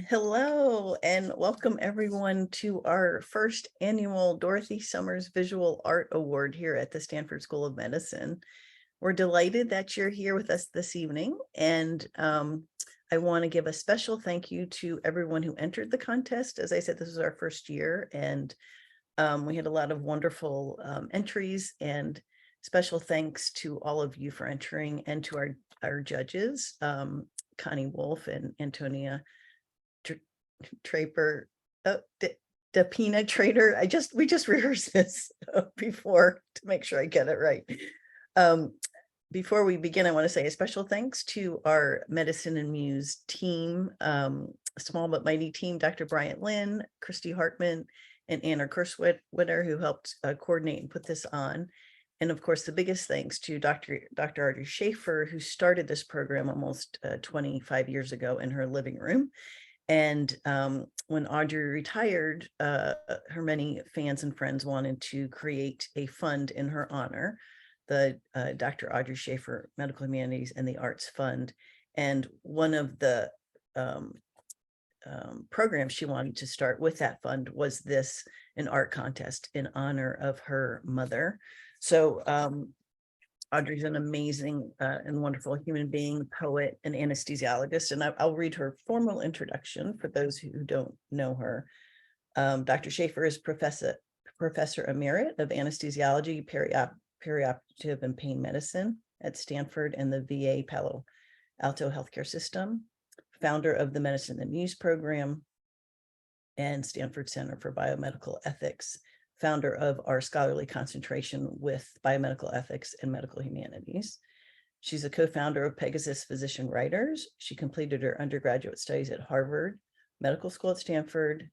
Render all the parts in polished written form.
Hello and welcome everyone to our first annual Dorothy Summers Visual Art Award here at the Stanford School of Medicine. We're delighted that you're here with us this evening, and I want to give a special thank you to everyone who entered the contest. As I said, this is our first year, and we had a lot of wonderful entries, and special thanks to all of you for entering, and to our judges, Connie Wolf and Antonia Traper, Dapina Trader. We just rehearsed this before to make sure I get it right. Before we begin, I want to say a special thanks to our Medicine and Muse team, small but mighty team, Dr. Bryant Lynn, Christy Hartman, and Anna Kerswitter, who helped coordinate and put this on. And of course, the biggest thanks to Dr. Audrey Shafer, who started this program almost 25 years ago in her living room. And when Audrey retired, her many fans and friends wanted to create a fund in her honor, the Dr. Audrey Shafer Medical Humanities and the Arts Fund. And one of the programs she wanted to start with that fund was an art contest in honor of her mother. So Audrey's an amazing and wonderful human being, poet, and anesthesiologist, and I'll read her formal introduction for those who don't know her. Dr. Shafer is Professor Emerit of Anesthesiology, Perioperative and Pain Medicine at Stanford and the VA Palo Alto Healthcare System, founder of the Medicine and Muse program and Stanford Center for Biomedical Ethics, founder of our scholarly concentration with biomedical ethics and medical humanities. She's a co-founder of Pegasus Physician Writers. She completed her undergraduate studies at Harvard, medical school at Stanford,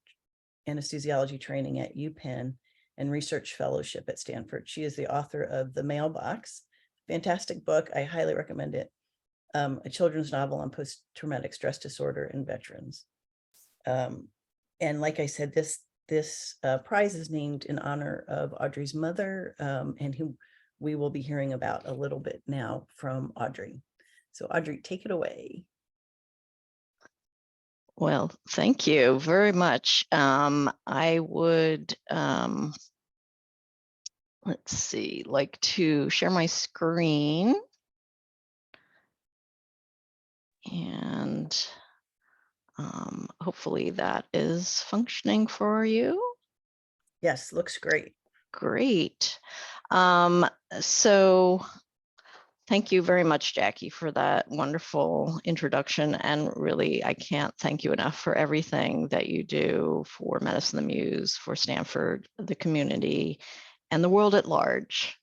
anesthesiology training at UPenn, and research fellowship at Stanford. She is the author of The Mailbox, fantastic book. I highly recommend it. A children's novel on post-traumatic stress disorder in veterans. And like I said, this prize is named in honor of Audrey's mother, and who we will be hearing about a little bit now from Audrey. So Audrey, take it away. Well, thank you very much. I would, let's see, like to share my screen. And hopefully that is functioning for you. Yes, looks great. Great. So thank you very much, Jackie, for that wonderful introduction. And really, I can't thank you enough for everything that you do for Medicine and the Muse, for Stanford, the community, and the world at large.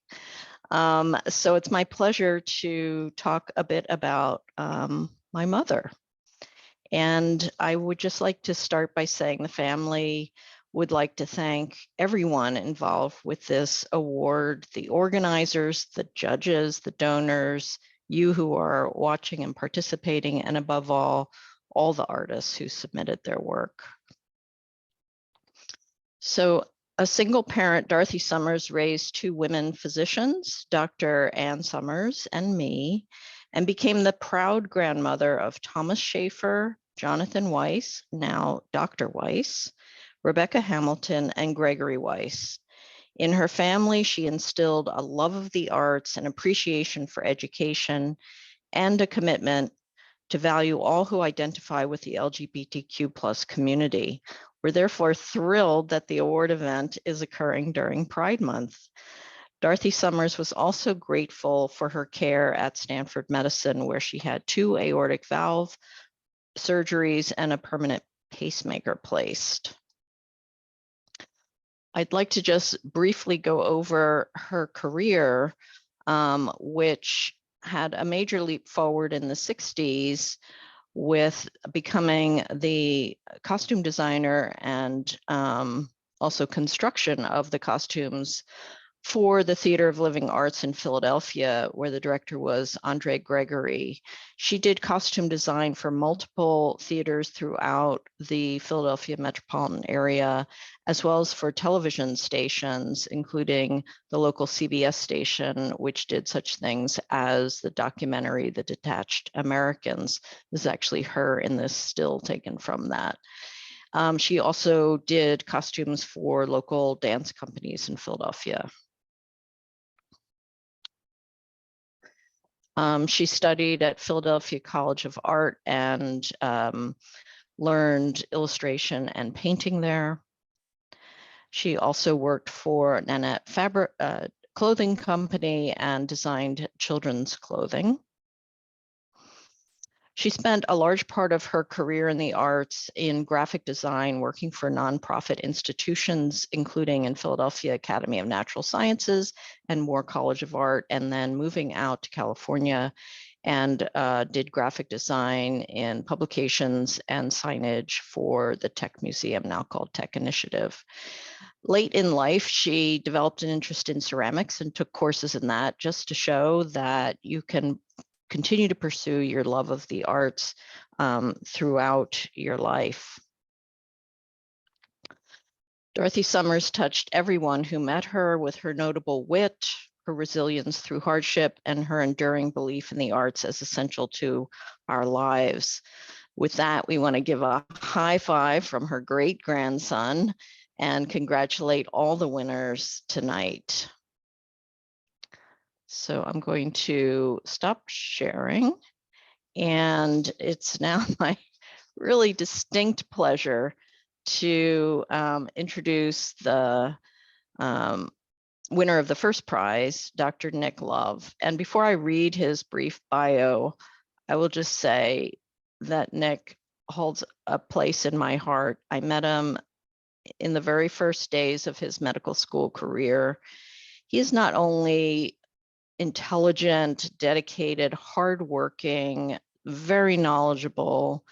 So it's my pleasure to talk a bit about my mother. And I would just like to start by saying the family would like to thank everyone involved with this award, the organizers, the judges, the donors, you who are watching and participating, and above all the artists who submitted their work. So a single parent, Dorothy Summers, raised two women physicians, Dr. Ann Summers and me, and became the proud grandmother of Thomas Shafer, Jonathan Weiss, now Dr. Weiss, Rebecca Hamilton, and Gregory Weiss. In her family, she instilled a love of the arts, an appreciation for education, and a commitment to value all who identify with the LGBTQ+ community. We're therefore thrilled that the award event is occurring during Pride Month. Dorothy Summers was also grateful for her care at Stanford Medicine, where she had 2 aortic valve surgeries and a permanent pacemaker placed. I'd like to just briefly go over her career, which had a major leap forward in the 60s with becoming the costume designer and also construction of the costumes for the Theater of Living Arts in Philadelphia, where the director was André Gregory. She did costume design for multiple theaters throughout the Philadelphia metropolitan area, as well as for television stations, including the local CBS station, which did such things as the documentary, The Detached Americans. This is actually her in this still taken from that. She also did costumes for local dance companies in Philadelphia. She studied at Philadelphia College of Art and learned illustration and painting there. She also worked for Nanette Fabric clothing company and designed children's clothing. She spent a large part of her career in the arts in graphic design, working for nonprofit institutions, including in Philadelphia Academy of Natural Sciences and Moore College of Art, and then moving out to California and did graphic design in publications and signage for the Tech Museum, now called Tech Initiative. Late in life, she developed an interest in ceramics and took courses in that, just to show that you can continue to pursue your love of the arts throughout your life. Dorothy Summers touched everyone who met her with her notable wit, her resilience through hardship, and her enduring belief in the arts as essential to our lives. With that, we want to give a high five from her great-grandson and congratulate all the winners tonight. So I'm going to stop sharing. And it's now my really distinct pleasure to introduce the winner of the first prize, Dr. Nick Love. And before I read his brief bio, I will just say that Nick holds a place in my heart. I met him in the very first days of his medical school career. He is not only intelligent, dedicated, hardworking, very knowledgeable,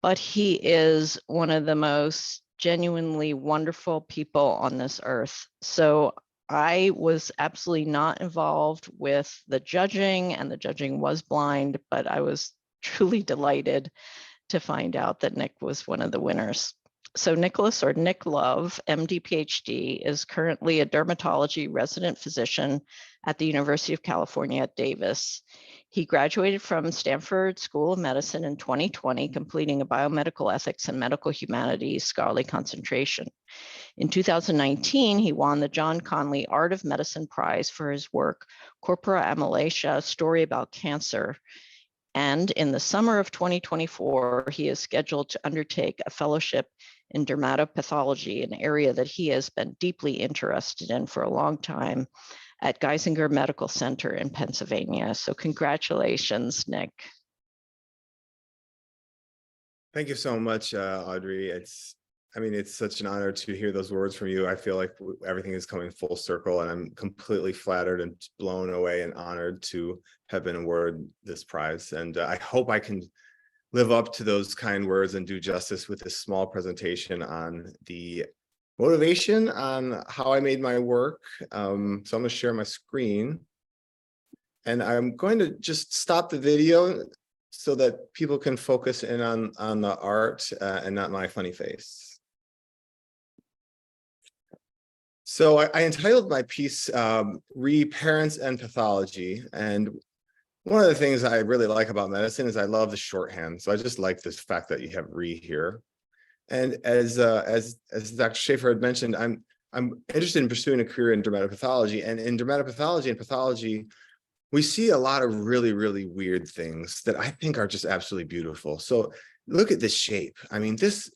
but he is one of the most genuinely wonderful people on this earth. So I was absolutely not involved with the judging, and the judging was blind, but I was truly delighted to find out that Nick was one of the winners. So Nicholas, or Nick Love, MD, PhD, is currently a dermatology resident physician at the University of California at Davis. He graduated from Stanford School of Medicine in 2020, completing a biomedical ethics and medical humanities scholarly concentration. In 2019, he won the John Conley Art of Medicine Prize for his work, Corpora Amalacia, A Story About Cancer. And in the summer of 2024, he is scheduled to undertake a fellowship in dermatopathology, an area that he has been deeply interested in for a long time, at Geisinger Medical Center in Pennsylvania. So congratulations, Nick. Thank you so much, Audrey. It's such an honor to hear those words from you. I feel like everything is coming full circle, and I'm completely flattered and blown away and honored to have been awarded this prize. And I hope I can live up to those kind words and do justice with this small presentation on the motivation on how I made my work. So I'm going to share my screen, and I'm going to just stop the video so that people can focus in on the art and not my funny face. So I entitled my piece Re-Parents and Pathology. And one of the things I really like about medicine is I love the shorthand. So I just like this fact that you have re here. And as Dr. Shafer had mentioned, I'm interested in pursuing a career in dermatopathology. And in dermatopathology and pathology, we see a lot of really, really weird things that I think are just absolutely beautiful. So look at this shape. I mean, this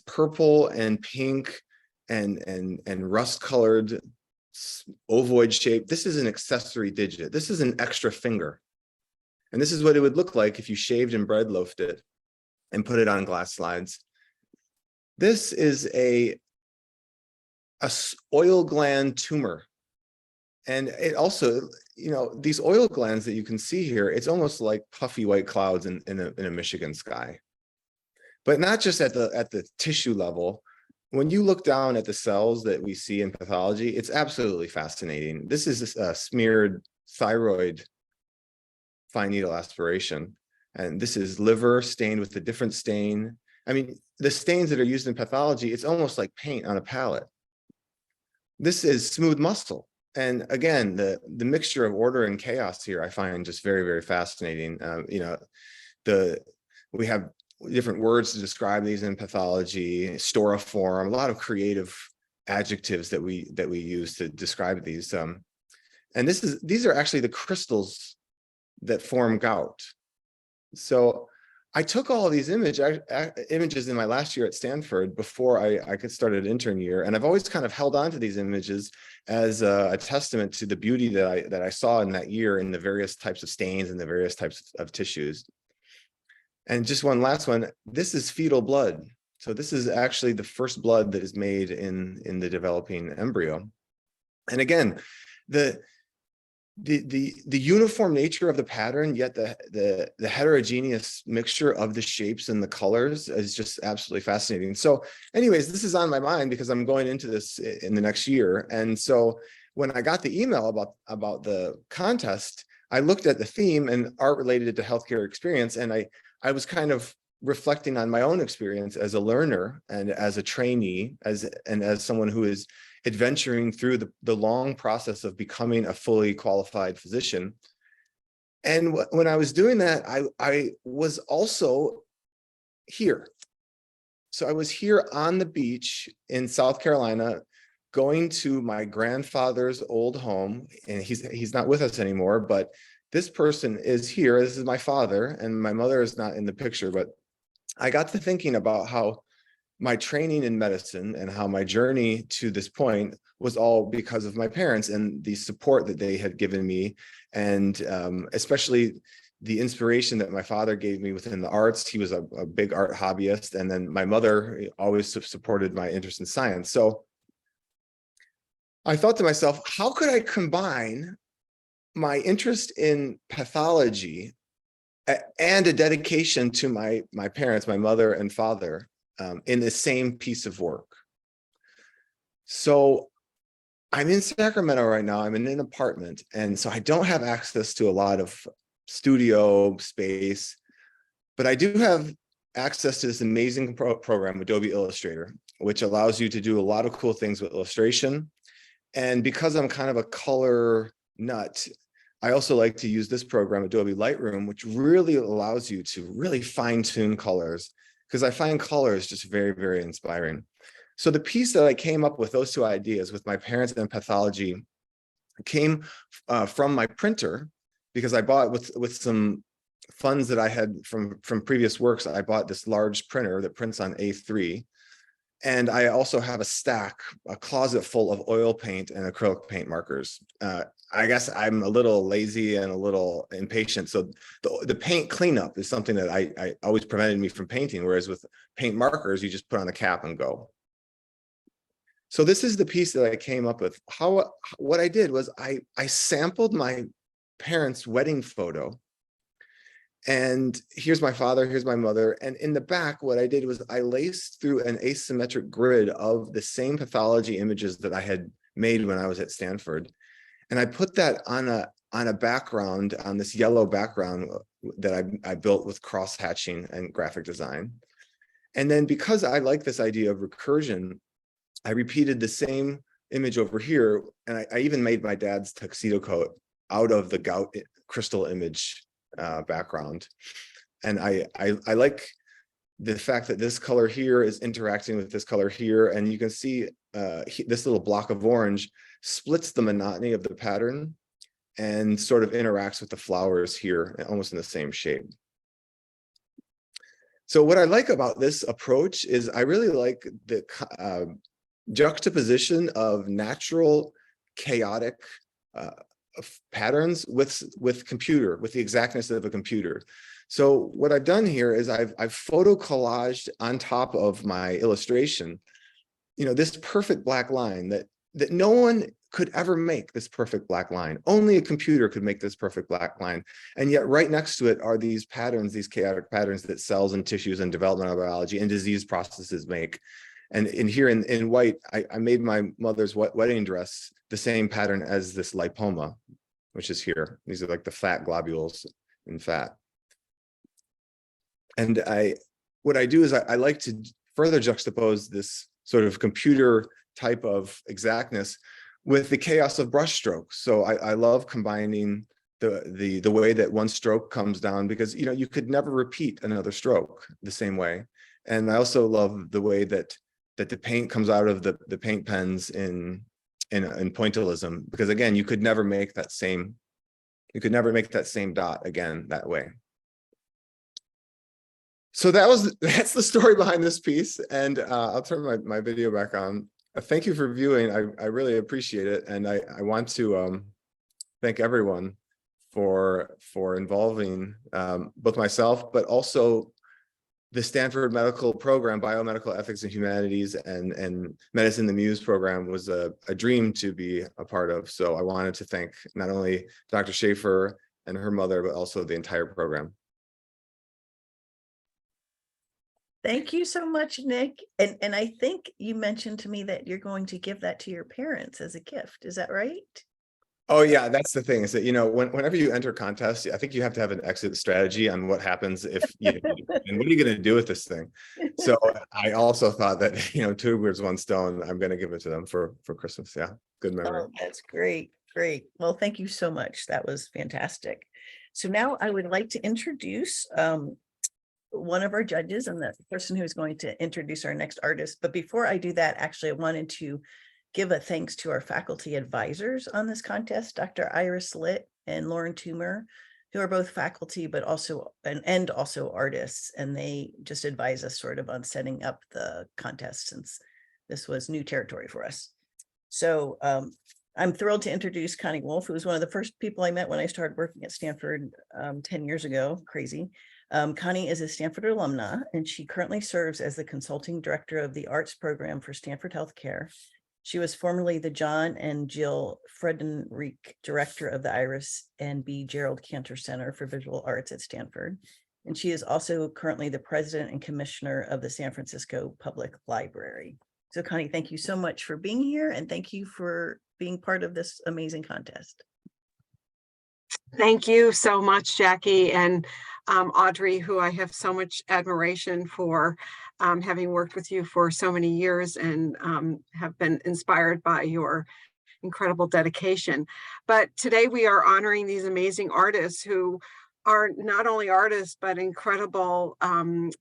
purple and pink and rust-colored ovoid shape, this is an accessory digit. This is an extra finger. And this is what it would look like if you shaved and bread loafed it and put it on glass slides. This is a oil gland tumor. And it also, these oil glands that you can see here, it's almost like puffy white clouds in a Michigan sky. But not just at the tissue level, when you look down at the cells that we see in pathology, it's absolutely fascinating. This is a smeared thyroid fine needle aspiration. And this is liver stained with a different stain. I mean, the stains that are used in pathology, it's almost like paint on a palette. This is smooth muscle. And again, the mixture of order and chaos here, I find just very, very fascinating. You know, we have different words to describe these in pathology, storiform, a lot of creative adjectives that we use to describe these. And these are actually the crystals that form gout. So I took all of these images in my last year at Stanford before I could start an intern year, and I've always kind of held on to these images as a testament to the beauty that I saw in that year in the various types of stains and the various types of tissues. And just one last one, this is fetal blood. So this is actually the first blood that is made in the developing embryo. And again, the uniform nature of the pattern, yet the heterogeneous mixture of the shapes and the colors is just absolutely fascinating. So anyways, this is on my mind because I'm going into this in the next year. And so when I got the email about the contest, I looked at the theme and art related to healthcare experience. And I was kind of reflecting on my own experience as a learner and as a trainee, as someone who is adventuring through the long process of becoming a fully qualified physician. And when I was doing that, I was also here. So I was here on the beach in South Carolina, going to my grandfather's old home, and he's not with us anymore, but this person is here. This is my father, and my mother is not in the picture, but I got to thinking about how my training in medicine and how my journey to this point was all because of my parents and the support that they had given me, and especially the inspiration that my father gave me within the arts. He was a big art hobbyist, and then my mother always supported my interest in science. So I thought to myself, how could I combine my interest in pathology and a dedication to my parents, my mother and father, in the same piece of work? So I'm in Sacramento right now. I'm in an apartment, and so I don't have access to a lot of studio space, but I do have access to this amazing program, Adobe Illustrator, which allows you to do a lot of cool things with illustration. And because I'm kind of a color nut, I also like to use this program, Adobe Lightroom, which really allows you to really fine-tune colors, because I find colors just very, very inspiring. So the piece that I came up with, those two ideas with my parents and pathology, came from my printer, because I bought with some funds that I had from previous works. I bought this large printer that prints on A3. And I also have a closet full of oil paint and acrylic paint markers. I guess I'm a little lazy and a little impatient. So the paint cleanup is something that I always prevented me from painting. Whereas with paint markers, you just put on a cap and go. So this is the piece that I came up with. What I did was I sampled my parents' wedding photo. And here's my father, here's my mother. And in the back, what I did was I laced through an asymmetric grid of the same pathology images that I had made when I was at Stanford. And I put that on a background, on this yellow background that I built with cross-hatching and graphic design. And then because I like this idea of recursion, I repeated the same image over here. And I even made my dad's tuxedo coat out of the gout crystal image background. And I like the fact that this color here is interacting with this color here. And you can see this little block of orange splits the monotony of the pattern and sort of interacts with the flowers here, almost in the same shape. So what I like about this approach is I really like the juxtaposition of natural, chaotic patterns with the exactness of a computer. So what I've done here is I've photo collaged on top of my illustration, this perfect black line that no one could ever make. This perfect black line, only a computer could make this perfect black line. And yet right next to it are these patterns, these chaotic patterns that cells and tissues and developmental biology and disease processes make. And in here in white, I made my mother's wedding dress the same pattern as this lipoma, which is here. These are like the fat globules in fat. And what I do is I like to further juxtapose this sort of computer type of exactness with the chaos of brush strokes. So I love combining the way that one stroke comes down, because you could never repeat another stroke the same way. And I also love the way that the paint comes out of the paint pens in pointillism, because again, you could never make that same dot again that way. So that's the story behind this piece. And I'll turn my video back on. Thank you for viewing. I really appreciate it. And I want to thank everyone for involving both myself, but also the Stanford Medical Program, Biomedical Ethics and Humanities, and Medicine the Muse program was a dream to be a part of. So I wanted to thank not only Dr. Shafer and her mother, but also the entire program. Thank you so much, Nick. And I think you mentioned to me that you're going to give that to your parents as a gift. Is that right? Oh yeah, that's the thing, is that whenever you enter contests, I think you have to have an exit strategy on what happens if and what are you going to do with this thing. So I also thought that two birds, one stone. I'm going to give it to them for Christmas. Yeah, good memory. Oh, that's great. Well, thank you so much. That was fantastic. So now I would like to introduce one of our judges and the person who's going to introduce our next artist. But before I do that, actually, I wanted to give a thanks to our faculty advisors on this contest, Dr. Iris Litt and Lauren Toomer, who are both faculty, but also and also artists. And they just advise us sort of on setting up the contest, since this was new territory for us. So I'm thrilled to introduce Connie Wolf, who was one of the first people I met when I started working at Stanford 10 years ago. Crazy. Connie is a Stanford alumna, and she currently serves as the consulting director of the arts program for Stanford Healthcare. She was formerly the John and Jill Friedenreich director of the Iris and B. Gerald Cantor Center for Visual Arts at Stanford. And she is also currently the president and commissioner of the San Francisco Public Library. So Connie, thank you so much for being here, and thank you for being part of this amazing contest. Thank you so much, Jackie, and Audrey, who I have so much admiration for, having worked with you for so many years, and have been inspired by your incredible dedication. But today we are honoring these amazing artists who are not only artists, but incredible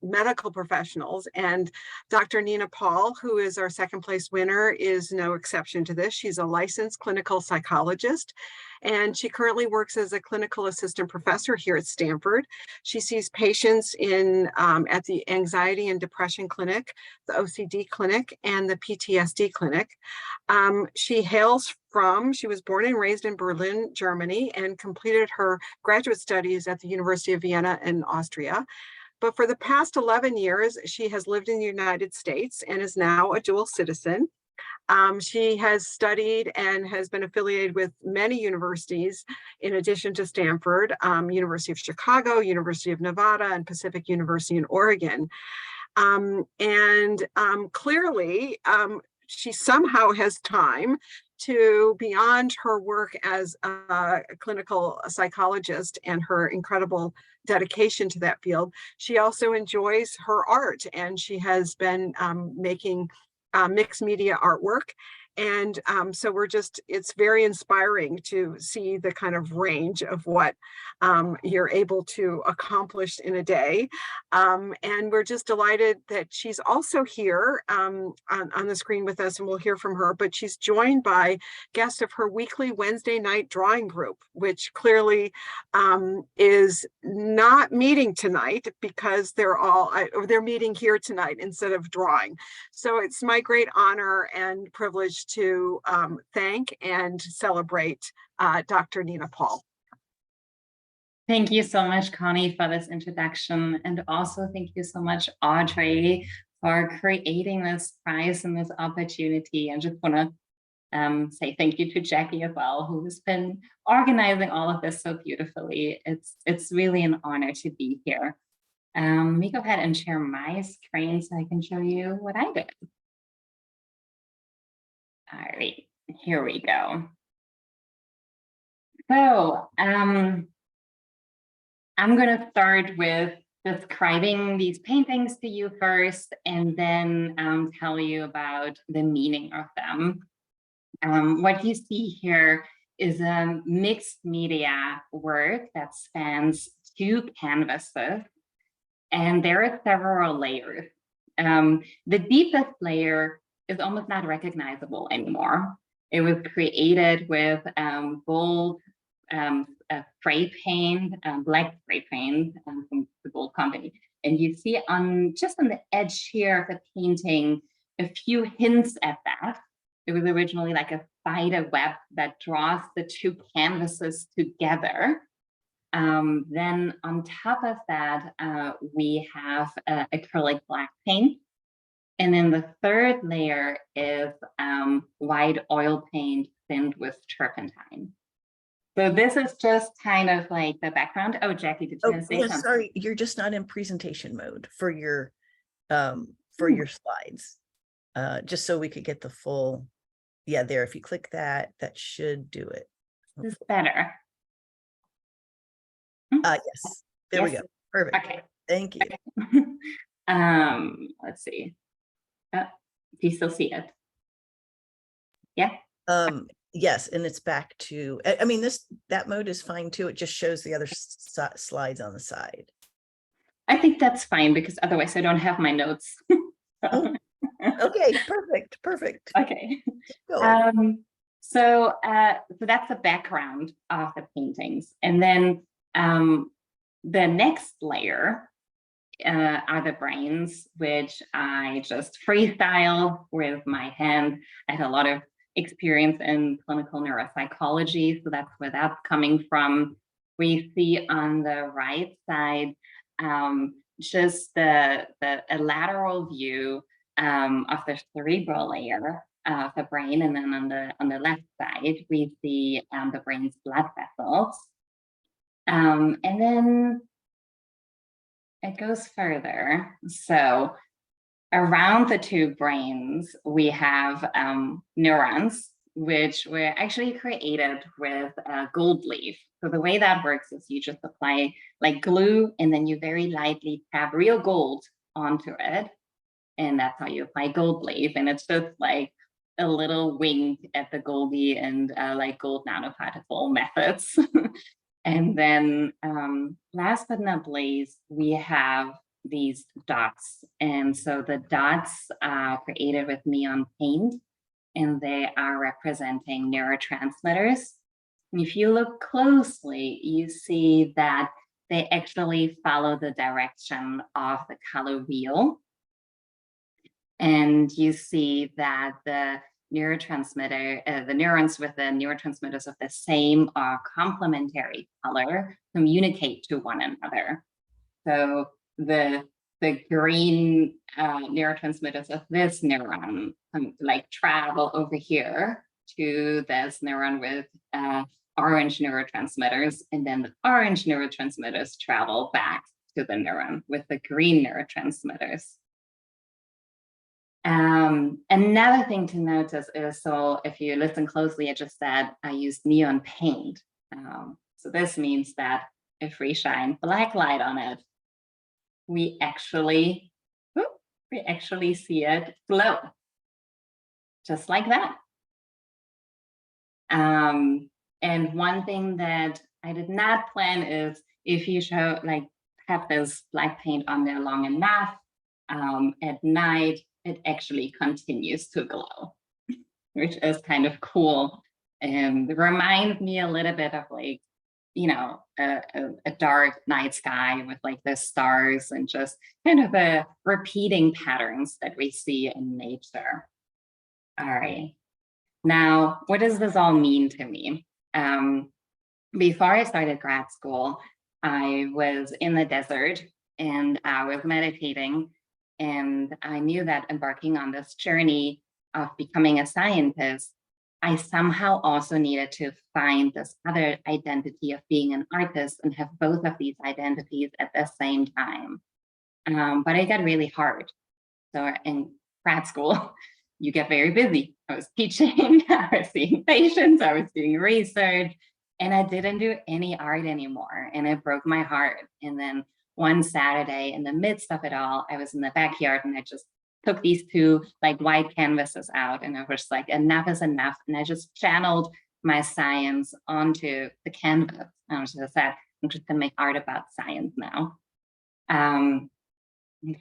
medical professionals. And Dr. Nina Paul, who is our second place winner, is no exception to this. She's a licensed clinical psychologist, and she currently works as a clinical assistant professor here at Stanford. She sees patients at the anxiety and depression clinic, the OCD clinic, and the PTSD clinic. She was born and raised in Berlin, Germany, and completed her graduate studies at the University of Vienna in Austria. But for the past 11 years, she has lived in the United States and is now a dual citizen. She has studied and has been affiliated with many universities in addition to Stanford, University of Chicago, University of Nevada, and Pacific University in Oregon. Clearly, she somehow has time to, beyond her work as a clinical psychologist and her incredible dedication to that field, she also enjoys her art, and she has been making mixed media artwork. And so it's very inspiring to see the kind of range of what you're able to accomplish in a day. And we're just delighted that she's also here on the screen with us, and we'll hear from her, but she's joined by guests of her weekly Wednesday night drawing group, which clearly is not meeting tonight because they're meeting here tonight instead of drawing. So it's my great honor and privilege to thank and celebrate Dr. Nina Paul. Thank you so much, Connie, for this introduction. And also thank you so much, Audrey, for creating this prize and this opportunity. And just want to say thank you to Jackie as well, who has been organizing all of this so beautifully. It's really an honor to be here. Let me go ahead and share my screen so I can show you what I did. All right, here we go. So I'm going to start with describing these paintings to you first, and then tell you about the meaning of them. What you see here is a mixed media work that spans 2 canvases, and there are several layers. The deepest layer is almost not recognizable anymore. It was created with gold spray paint, black spray paint from the gold company. And you see just on the edge here of the painting, a few hints at that. It was originally like a spider web that draws the 2 canvases together. Then on top of that, we have acrylic black paint. And then the third layer is white oil paint thinned with turpentine. So this is just kind of like the background. Oh, Jackie, did you want to say something? Sorry, you're just not in presentation mode for your slides. Just so we could get the full, yeah, there. If you click that, that should do it. This is better. Yes, there we go. Perfect. Okay. Thank you. Let's see. Do you still see it? Yeah. Yes, and it's back to, I mean, that mode is fine too. It just shows the other slides on the side. I think that's fine because otherwise I don't have my notes. Okay, perfect. Okay. So that's the background of the paintings. And then the next layer are the brains, which I just freestyle with my hand. I had a lot of experience in clinical neuropsychology, so that's where that's coming from. We see on the right side just a lateral view of the cerebral layer of the brain, and then on the left side we see the brain's blood vessels, and then it goes further. So around the 2 brains, we have neurons, which were actually created with gold leaf. So the way that works is you just apply like glue, and then you very lightly tap real gold onto it. And that's how you apply gold leaf. And it's just like a little wink at the Golgi and like gold nanoparticle methods. And then last but not least, we have these dots. And so the dots are created with neon paint, and they are representing neurotransmitters. And if you look closely, you see that they actually follow the direction of the color wheel. And you see that the neurotransmitter, the neurons with the neurotransmitters of the same or complementary color communicate to one another. So the green neurotransmitters of this neuron like travel over here to this neuron with orange neurotransmitters, and then the orange neurotransmitters travel back to the neuron with the green neurotransmitters. Another thing to notice is, so if you listen closely, I just said I used neon paint. So this means that if we shine black light on it, we actually see it glow, just like that. And one thing that I did not plan is if you have this black paint on there long enough, at night, it actually continues to glow, which is kind of cool. And it reminds me a little bit of like, you know, a dark night sky with like the stars and just kind of a repeating patterns that we see in nature. All right. Now, what does this all mean to me? Before I started grad school, I was in the desert and I was meditating, and I knew that embarking on this journey of becoming a scientist, I somehow also needed to find this other identity of being an artist and have both of these identities at the same time. But it got really hard. So in grad school, you get very busy. I was teaching, I was seeing patients, I was doing research, and I didn't do any art anymore. And it broke my heart. And then one Saturday, in the midst of it all, I was in the backyard and I just took these two like white canvases out, and I was like, enough is enough. And I just channeled my science onto the canvas. And I just said, I'm just gonna make art about science now.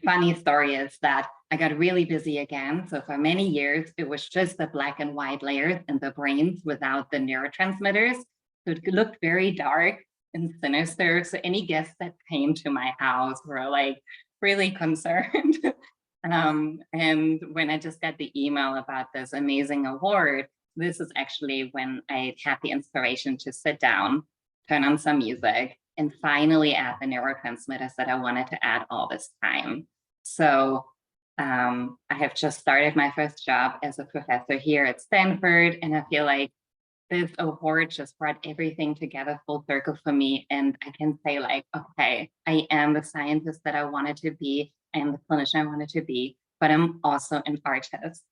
Funny story is that I got really busy again. So for many years, it was just the black and white layers in the brains without the neurotransmitters. So it looked very dark and sinister. So any guests that came to my house were like really concerned. And when I just got the email about this amazing award, this is actually when I had the inspiration to sit down, turn on some music, and finally add the neurotransmitters that I wanted to add all this time. So I have just started my first job as a professor here at Stanford, and I feel like this award just brought everything together full circle for me. And I can say like, okay, I am the scientist that I wanted to be, I am the clinician I wanted to be, but I'm also an artist.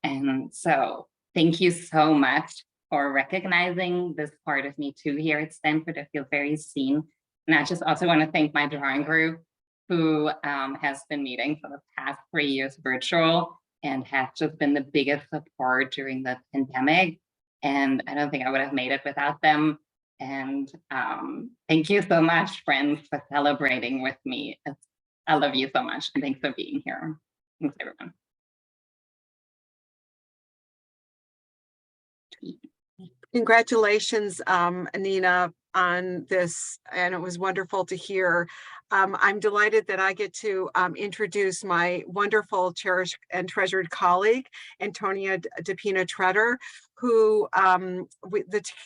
And so thank you so much for recognizing this part of me too here at Stanford. I feel very seen. And I just also want to thank my drawing group, who has been meeting for the past 3 years virtual and has just been the biggest support during the pandemic. And I don't think I would have made it without them. And thank you so much, friends, for celebrating with me. I love you so much. And thanks for being here. Thanks, everyone. Congratulations, Anina, on this, and it was wonderful to hear. I'm delighted that I get to introduce my wonderful, cherished, and treasured colleague, Antonia DePina Tretter, who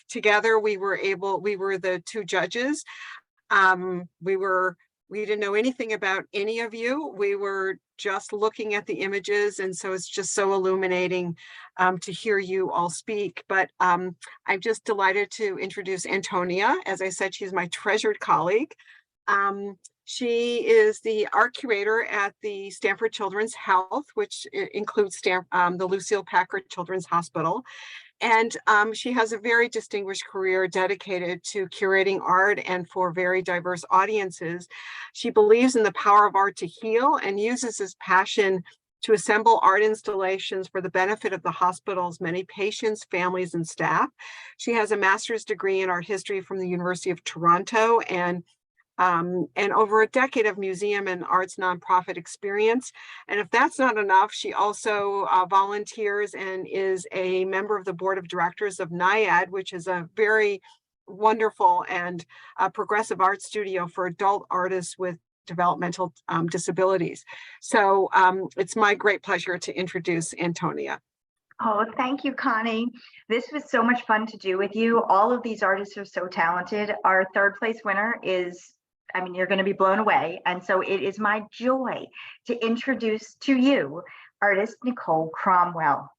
together we were the two judges. We didn't know anything about any of you. We were just looking at the images, and so it's just so illuminating to hear you all speak. But I'm just delighted to introduce Antonia. As I said, she's my treasured colleague. She is the art curator at the Stanford Children's Health, which includes the Lucille Packard Children's Hospital. And she has a very distinguished career dedicated to curating art and for very diverse audiences. She believes in the power of art to heal and uses this passion to assemble art installations for the benefit of the hospital's many patients, families, and staff. She has a master's degree in art history from the University of Toronto and over a decade of museum and arts nonprofit experience. And if that's not enough, she also volunteers and is a member of the board of directors of NIAD, which is a very wonderful and progressive art studio for adult artists with developmental disabilities. So it's my great pleasure to introduce Antonia. Oh, thank you, Connie. This was so much fun to do with you. All of these artists are so talented. Our third place winner is, I mean, you're going to be blown away. And so it is my joy to introduce to you artist Nicole Cromwell.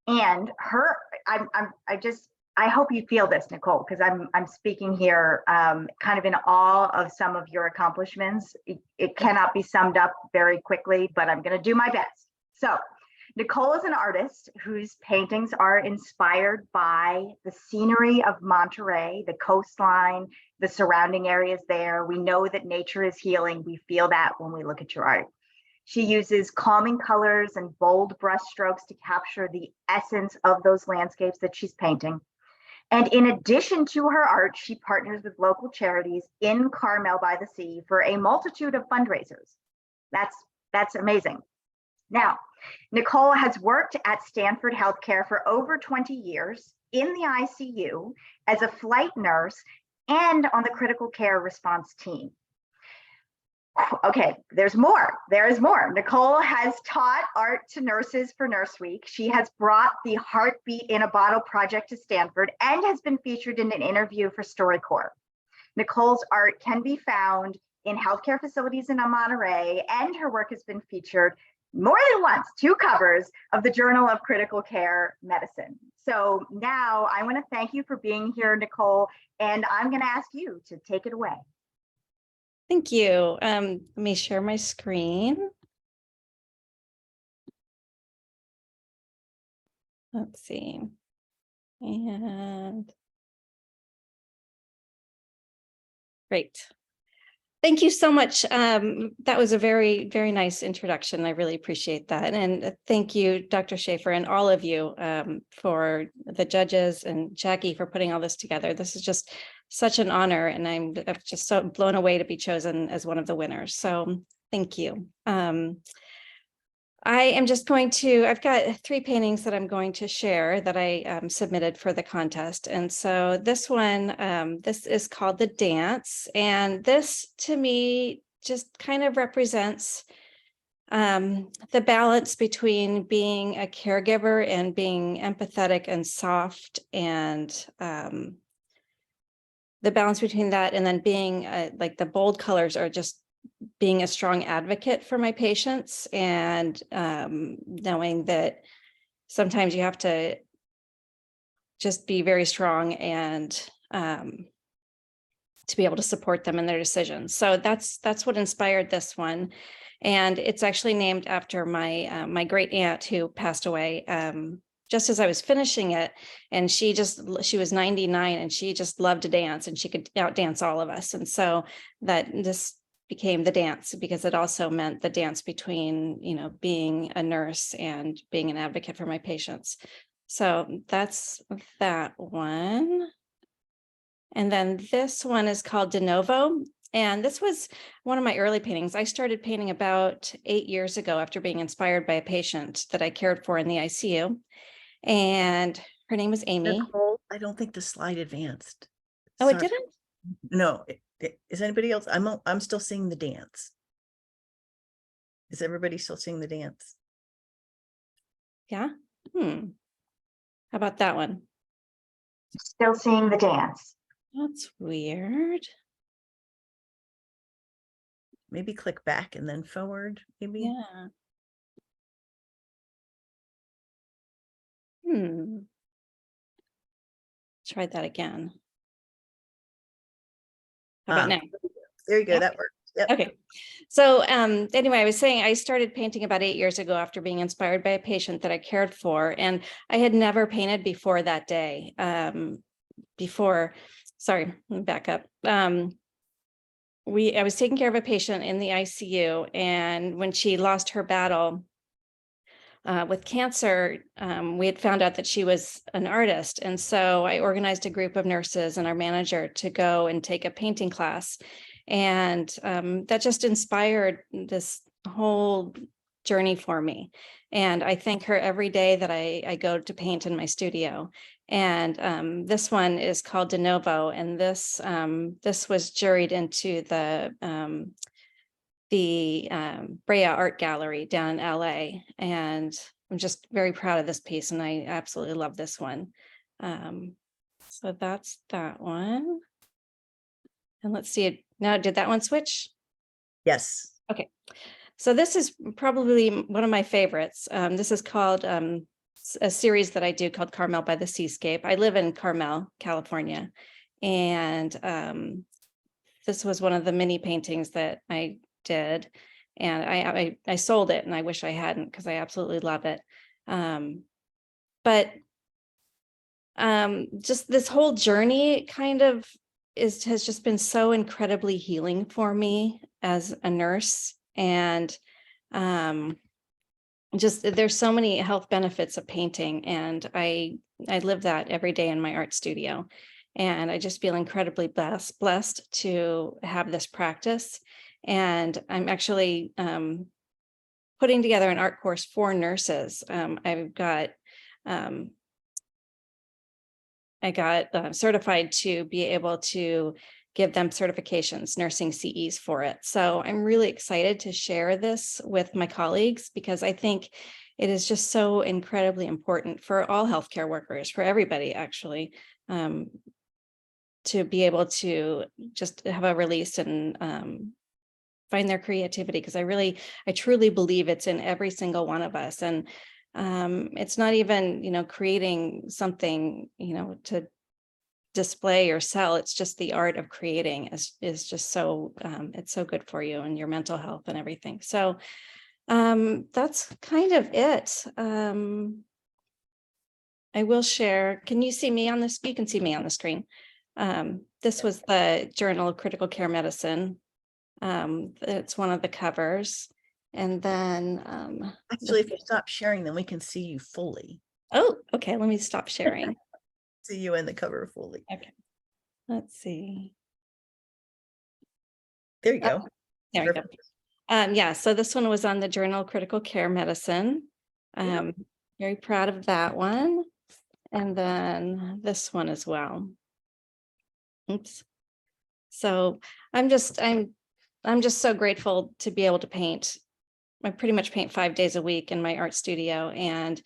And her, I hope you feel this, Nicole, because I'm speaking here kind of in awe of some of your accomplishments. It cannot be summed up very quickly, but I'm going to do my best. So Nicole is an artist whose paintings are inspired by the scenery of Monterey, the coastline, the surrounding areas there. We know that nature is healing. We feel that when we look at your art. She uses calming colors and bold brush strokes to capture the essence of those landscapes that she's painting. And in addition to her art, she partners with local charities in Carmel by the Sea for a multitude of fundraisers. That's amazing. Now, Nicole has worked at Stanford Healthcare for over 20 years in the ICU as a flight nurse and on the critical care response team. Okay, there's more. There is more. Nicole has taught art to nurses for Nurse Week. She has brought the Heartbeat in a Bottle project to Stanford and has been featured in an interview for StoryCorps. Nicole's art can be found in healthcare facilities in Monterey, and her work has been featured more than once, 2 covers of the Journal of Critical Care Medicine. So now I want to thank you for being here, Nicole, and I'm going to ask you to take it away. Thank you. Let me share my screen. let's see. And great. Thank you so much. That was a very, very nice introduction. I really appreciate that. And thank you, Dr. Shafer, and all of you for the judges and Jackie for putting all this together. This is just such an honor, and I'm just so blown away to be chosen as one of the winners. So thank you. I am just going to, I've got 3 paintings that I'm going to share that I submitted for the contest. And so this one, this is called The Dance. And this to me just kind of represents the balance between being a caregiver and being empathetic and soft, and the balance between that and then being like the bold colors are just being a strong advocate for my patients, and knowing that sometimes you have to just be very strong and to be able to support them in their decisions. So that's what inspired this one. And it's actually named after my my great aunt who passed away just as I was finishing it. And she was 99 and she just loved to dance, and she could outdance all of us. And so that this became The Dance, because it also meant the dance between, you know, being a nurse and being an advocate for my patients. So that's that one. And then this one is called De Novo. And this was one of my early paintings. I started painting about 8 years ago after being inspired by a patient that I cared for in the ICU. And her name was Amy. Nicole, I don't think the slide advanced. Oh, it Sorry. didn't? No. Is anybody else? I'm still seeing the dance. Is everybody still seeing the dance? Yeah. How about that one? Still seeing the dance. That's weird. Maybe click back and then forward, maybe. Yeah. Try that again. How about now? There you go. Yeah. That worked. Yep. Okay. So anyway, I was saying I started painting about 8 years ago after being inspired by a patient that I cared for, and I had never painted before that day. Sorry, let me back up. I was taking care of a patient in the ICU, and when she lost her battle with cancer, we had found out that she was an artist. And so I organized a group of nurses and our manager to go and take a painting class. And that just inspired this whole journey for me. And I thank her every day that I go to paint in my studio. And this one is called De Novo. And this was juried into the Brea Art Gallery down in LA. And I'm just very proud of this piece, and I absolutely love this one. So that's that one. And let's see, now did that one switch? Yes. Okay. So this is probably one of my favorites. This is called a series that I do called Carmel by the Seascape. I live in Carmel, California. And this was one of the mini paintings that I did, and I sold it, and I wish I hadn't, because I absolutely love it. But just this whole journey kind of has just been so incredibly healing for me as a nurse. And just there's so many health benefits of painting, and I live that every day in my art studio. And I just feel incredibly blessed to have this practice. And I'm actually putting together an art course for nurses. I got certified to be able to give them certifications, nursing CEs for it. So I'm really excited to share this with my colleagues, because I think it is just so incredibly important for all healthcare workers, for everybody actually, to be able to just have a release and find their creativity, because I truly believe it's in every single one of us. And it's not even, creating something, to display or sell. It's just the art of creating is just so, it's so good for you and your mental health and everything. So that's kind of it. I will share. Can you see me on this? You can see me on the screen. This was the Journal of Critical Care Medicine. It's one of the covers. And then Actually, if you stop sharing, then we can see you fully. oh, okay. Let me stop sharing. See you in the cover fully. Okay. Let's see. There you go. There we go. Perfect. Yeah, so this one was on the Journal of Critical Care Medicine. Very proud of that one. And then this one as well. Oops. So I'm just so grateful to be able to paint. I pretty much paint 5 days a week in my art studio, and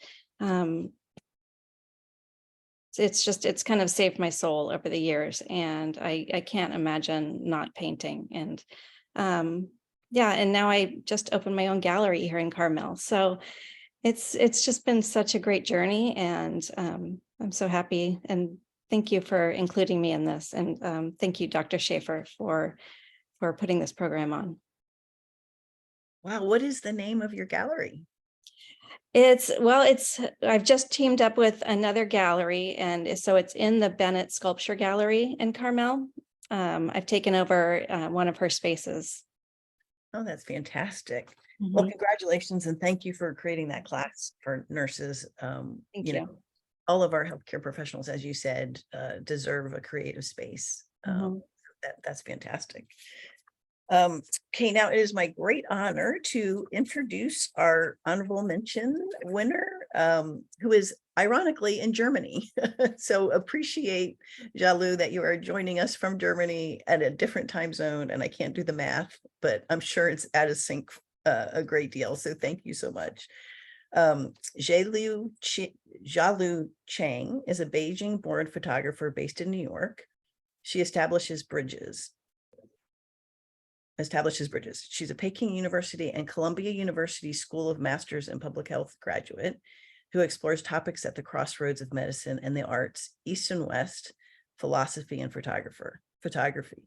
it's kind of saved my soul over the years, and I can't imagine not painting. And yeah, and now I just opened my own gallery here in Carmel. So it's just been such a great journey, and I'm so happy, and thank you for including me in this, and thank you, Dr. Shafer, for putting this program on. Wow, what is the name of your gallery? I've just teamed up with another gallery, and so it's in the Bennett Sculpture Gallery in Carmel. I've taken over one of her spaces. Oh, that's fantastic. Well, congratulations, and thank you for creating that class for nurses. Thank you know, all of our healthcare professionals, as you said, deserve a creative space. That's fantastic. Okay, now it is my great honor to introduce our honorable mention winner, who is ironically in Germany. So appreciate, Jialu, that you are joining us from Germany at a different time zone, and I can't do the math, but I'm sure it's out of sync a great deal. So thank you so much. Jialu Cheng is a Beijing-born photographer based in New York. She establishes bridges. She's a Peking University and Columbia University School of Masters in Public Health graduate who explores topics at the crossroads of medicine and the arts, East and West, philosophy, and photography.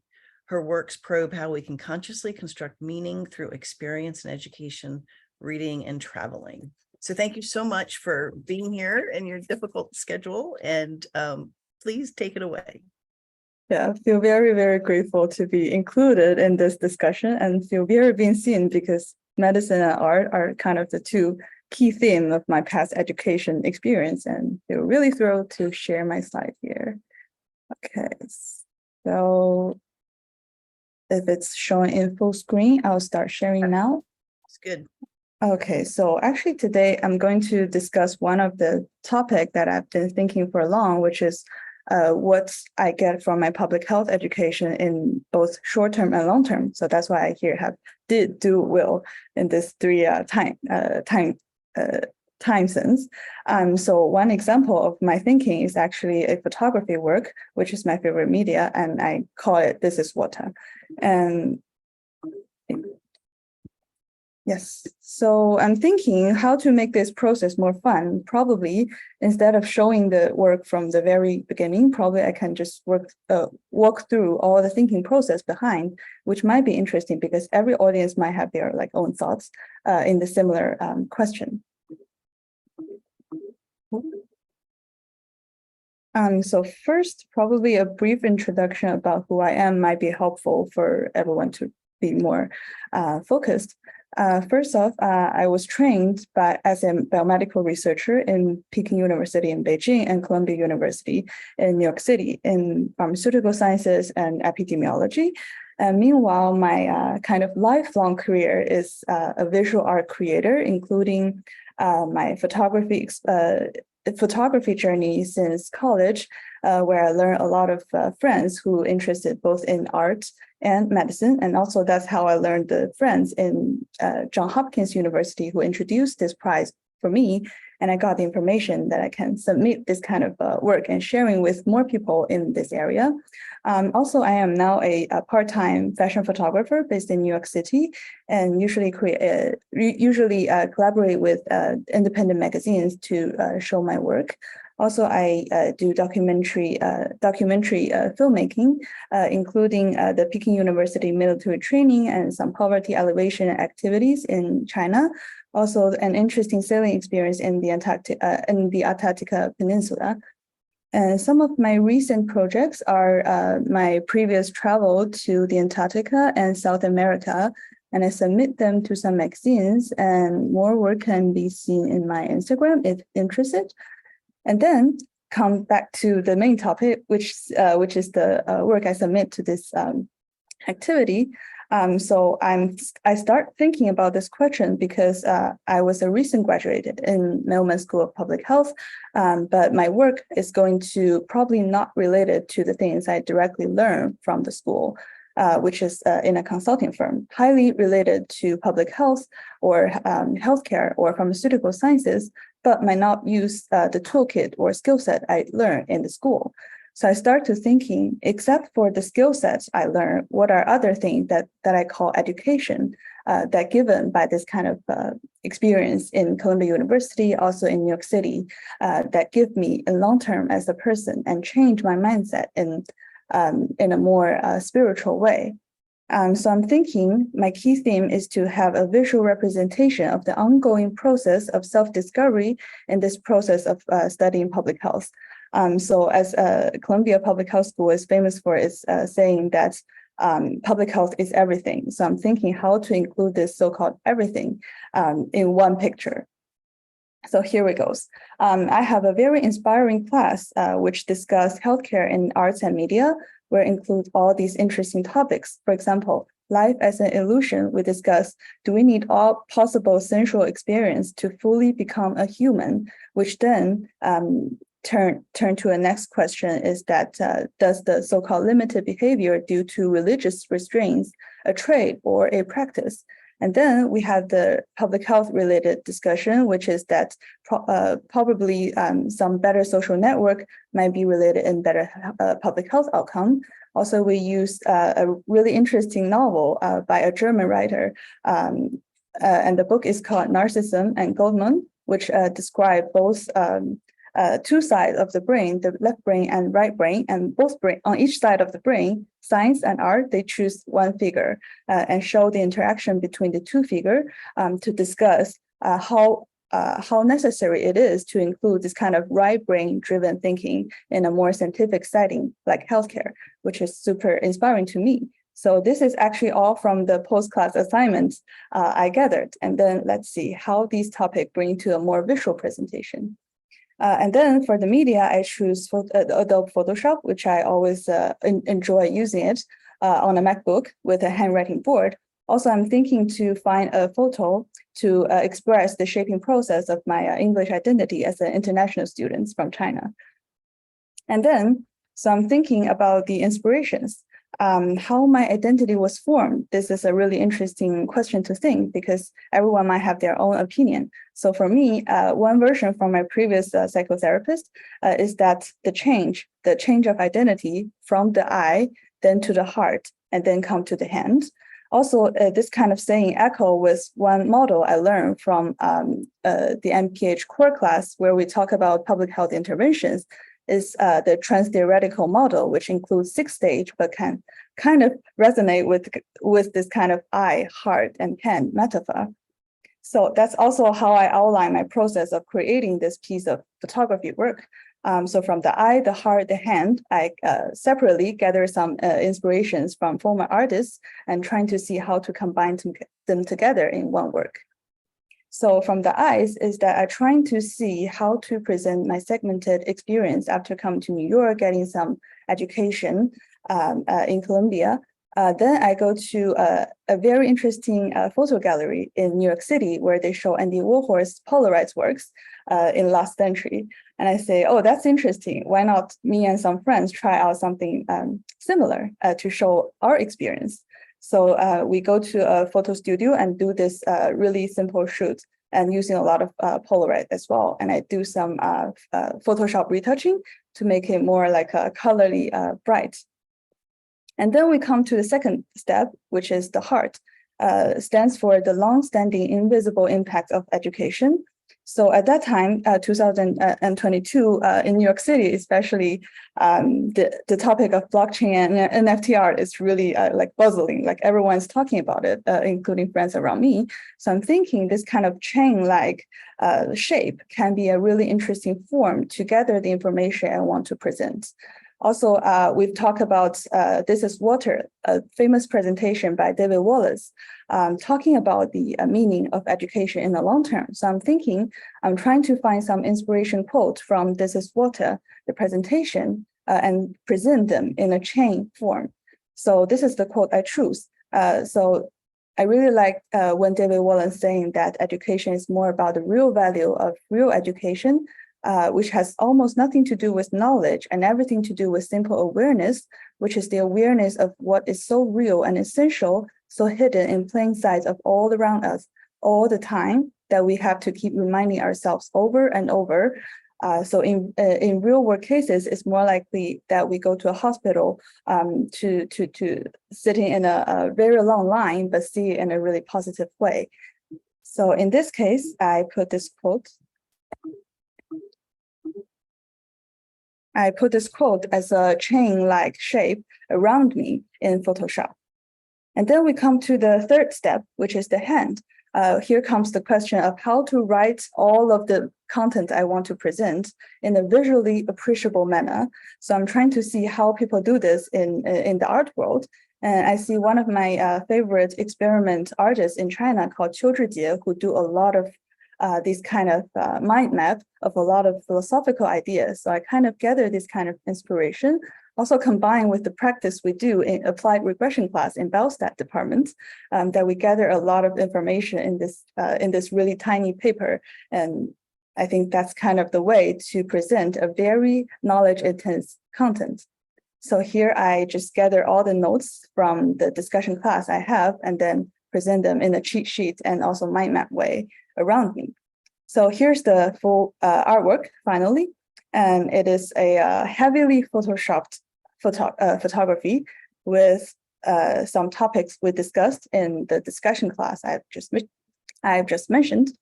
Her works probe how we can consciously construct meaning through experience and education, reading, and traveling. So thank you so much for being here in your difficult schedule, and please take it away. Yeah, I feel very, very grateful to be included in this discussion and feel very being seen, because medicine and art are kind of the two key themes of my past education experience, and feel really thrilled to share my slide here. Okay, so if it's showing in full screen, I'll start sharing now. It's good. Okay, so actually today I'm going to discuss one of the topics that I've been thinking for long, which is what I get from my public health education in both short-term and long-term. So that's why I here have did dual in this three time since. So one example of my thinking is actually a photography work, which is my favorite media, and I call it This is Water. And yes, so I'm thinking how to make this process more fun. Probably instead of showing the work from the very beginning, probably I can just walk through all the thinking process behind, which might be interesting because every audience might have their own thoughts in the similar question. So first, probably a brief introduction about who I am might be helpful for everyone to be more focused. First off, I was trained as a biomedical researcher in Peking University in Beijing and Columbia University in New York City in pharmaceutical sciences and epidemiology. And meanwhile, my kind of lifelong career is a visual art creator, including my photography journey since college, where I learned a lot of friends who interested both in art and medicine. And also that's how I learned the friends in Johns Hopkins University who introduced this prize for me. And I got the information that I can submit this kind of work and sharing with more people in this area. Also, I am now a part-time fashion photographer based in New York City, and usually collaborate with independent magazines to show my work. Also, I do documentary filmmaking, including the Peking University military training and some poverty alleviation activities in China, Also an interesting sailing experience in the Antarctica Peninsula. And some of my recent projects are my previous travel to the Antarctica and South America, and I submit them to some magazines, and more work can be seen in my Instagram if interested. And then come back to the main topic, which is the work I submit to this activity. So I start thinking about this question because I was a recent graduate in Mailman School of Public Health, but my work is going to probably not related to the things I directly learned from the school, which is in a consulting firm, highly related to public health or healthcare or pharmaceutical sciences, but might not use the toolkit or skill set I learned in the school. So I start to thinking, except for the skill sets I learned, what are other things that I call education that given by this kind of experience in Columbia University, also in New York City, that give me a long term as a person and change my mindset in a more spiritual way. So I'm thinking my key theme is to have a visual representation of the ongoing process of self-discovery in this process of studying public health. So as Columbia Public Health School is famous for its saying that public health is everything. So I'm thinking how to include this so-called everything in one picture. So here it goes. I have a very inspiring class which discuss healthcare in arts and media, where it includes all these interesting topics. For example, life as an illusion, we discuss, do we need all possible sensual experience to fully become a human, which then turn to a next question is that does the so-called limited behavior due to religious restraints a trait or a practice? And then we have the public health related discussion, which is that probably some better social network might be related in better public health outcome. Also, we use a really interesting novel by a German writer, and the book is called Narcissism and Goldman, which describe both two sides of the brain, the left brain and right brain, and both brain on each side of the brain, science and art, they choose one figure and show the interaction between the two figures to discuss how necessary it is to include this kind of right brain driven thinking in a more scientific setting like healthcare, which is super inspiring to me. So this is actually all from the post-class assignments I gathered. And then let's see how these topics bring to a more visual presentation. And then for the media, I choose Adobe Photoshop, which I always enjoy using it on a MacBook with a handwriting board. Also, I'm thinking to find a photo to express the shaping process of my English identity as an international student from China. And then, so I'm thinking about the inspirations, how my identity was formed. This is a really interesting question to think because everyone might have their own opinion. So for me, one version from my previous psychotherapist is that the change of identity from the I, then to the heart, and then come to the hand. Also, this kind of saying echo with one model I learned from the MPH core class where we talk about public health interventions is the trans-theoretical model, which includes 6 stages, but can kind of resonate with this kind of eye, heart, and hand metaphor. So that's also how I outline my process of creating this piece of photography work. So from the eye, the heart, the hand, I separately gather some inspirations from former artists and trying to see how to combine them together in one work. So from the eyes is that I'm trying to see how to present my segmented experience after coming to New York, getting some education in Columbia. Then I go to a very interesting photo gallery in New York City where they show Andy Warhol's Polarized works in last century. And I say, oh, that's interesting. Why not me and some friends try out something similar to show our experience? So we go to a photo studio and do this really simple shoot and using a lot of Polaroid as well. And I do some Photoshop retouching to make it more like a colorly bright. And then we come to the second step, which is the heart, stands for the long-standing invisible impact of education. So at that time, 2022, in New York City, especially, the topic of blockchain and NFT art is really like buzzing, like everyone's talking about it, including friends around me. So I'm thinking this kind of chain-like shape can be a really interesting form to gather the information I want to present. Also, we've talked about This is Water, a famous presentation by David Wallace, talking about the meaning of education in the long term. So I'm trying to find some inspiration quote from This is Water, the presentation, and present them in a chain form. So this is the quote I choose. So I really like when David Wallace saying that education is more about the real value of real education, which has almost nothing to do with knowledge and everything to do with simple awareness, which is the awareness of what is so real and essential, so hidden in plain sight of all around us all the time, that we have to keep reminding ourselves over and over. So in real world cases, it's more likely that we go to a hospital to sitting in a very long line, but see it in a really positive way. So in this case, I put this quote. I put this quote as a chain-like shape around me in Photoshop. And then we come to the third step, which is the hand. Here comes the question of how to write all of the content I want to present in a visually appreciable manner. So I'm trying to see how people do this in the art world. And I see one of my favorite experiment artists in China called Qiu Zhijie, who do a lot of these kind of mind map of a lot of philosophical ideas. So I kind of gather this kind of inspiration, also combined with the practice we do in applied regression class in biostat department, that we gather a lot of information in this really tiny paper. And I think that's kind of the way to present a very knowledge intense content. So here I just gather all the notes from the discussion class I have and then present them in a cheat sheet and also mind map way around me. So here's the full artwork finally, and it is a heavily photoshopped photography with some topics we discussed in the discussion class I've just mentioned.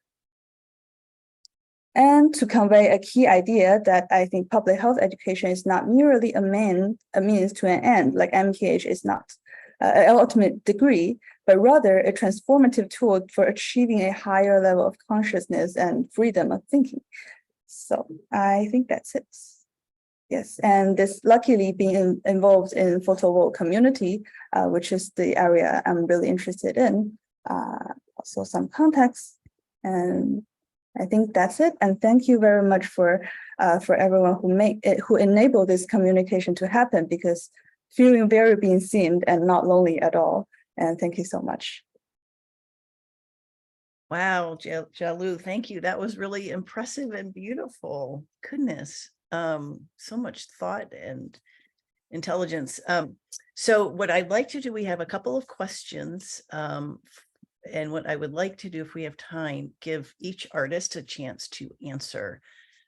And to convey a key idea that I think public health education is not merely a means to an end, like MPH is not an ultimate degree, but rather a transformative tool for achieving a higher level of consciousness and freedom of thinking. So I think that's it. Yes, and this luckily being involved in photovoltaic community, which is the area I'm really interested in. Also some context, and I think that's it. And thank you very much for everyone who enabled this communication to happen, because feeling very being seen and not lonely at all. And thank you so much. Wow, Jialu, thank you. That was really impressive and beautiful. Goodness, so much thought and intelligence. So what I'd like to do, we have a couple of questions. And what I would like to do, if we have time, give each artist a chance to answer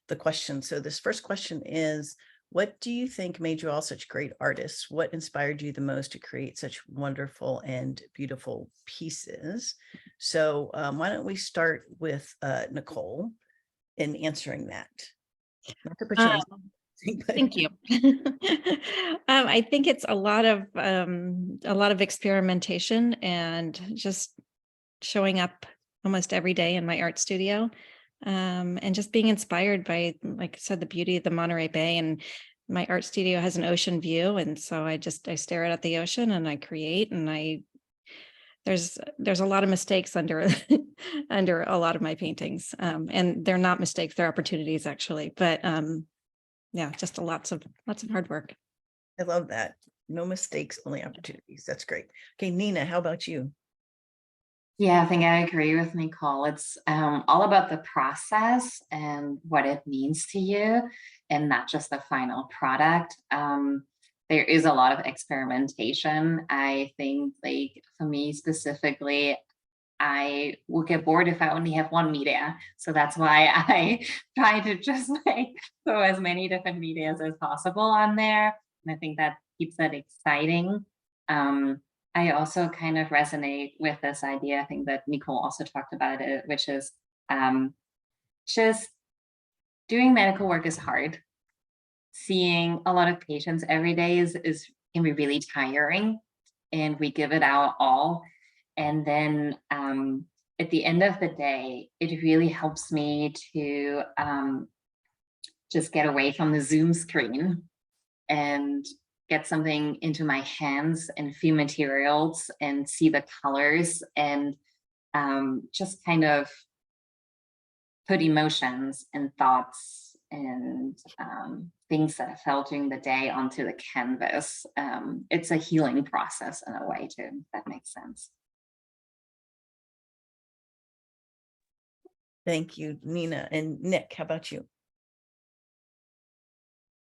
the question. So this first question is, what do you think made you all such great artists? What inspired you the most to create such wonderful and beautiful pieces? So why don't we start with Nicole in answering that? Not to put you on something, but... Thank you. I think it's a lot of experimentation and just showing up almost every day in my art studio. And just being inspired by, like I said, the beauty of the Monterey Bay, and my art studio has an ocean view. And so I stare out at the ocean and I create, and there's a lot of mistakes under a lot of my paintings. And they're not mistakes, they're opportunities actually. But yeah, just lots of hard work. I love that. No mistakes, only opportunities. That's great. Okay, Nina, how about you? Yeah, I think I agree with Nicole. It's all about the process and what it means to you, and not just the final product. There is a lot of experimentation. I think, like, for me specifically, I will get bored if I only have one media. So that's why I try to just like throw as many different medias as possible on there. And I think that keeps that exciting. I also kind of resonate with this idea, I think that Nicole also talked about it, which is just doing medical work is hard. Seeing a lot of patients every day can be really tiring, and we give it our all. And then at the end of the day, it really helps me to just get away from the Zoom screen and get something into my hands and feel materials and see the colors and just kind of put emotions and thoughts and things that I felt during the day onto the canvas. It's a healing process in a way too, if that makes sense. Thank you, Nina. And Nick, how about you?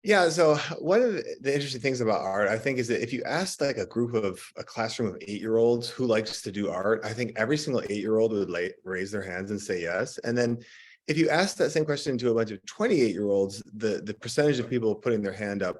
Yeah, so one of the interesting things about art, I think, is that if you ask like a classroom of 8-year-olds who likes to do art, I think every single 8-year-old would raise their hands and say yes. And then if you ask that same question to a bunch of 28-year-olds, the percentage of people putting their hand up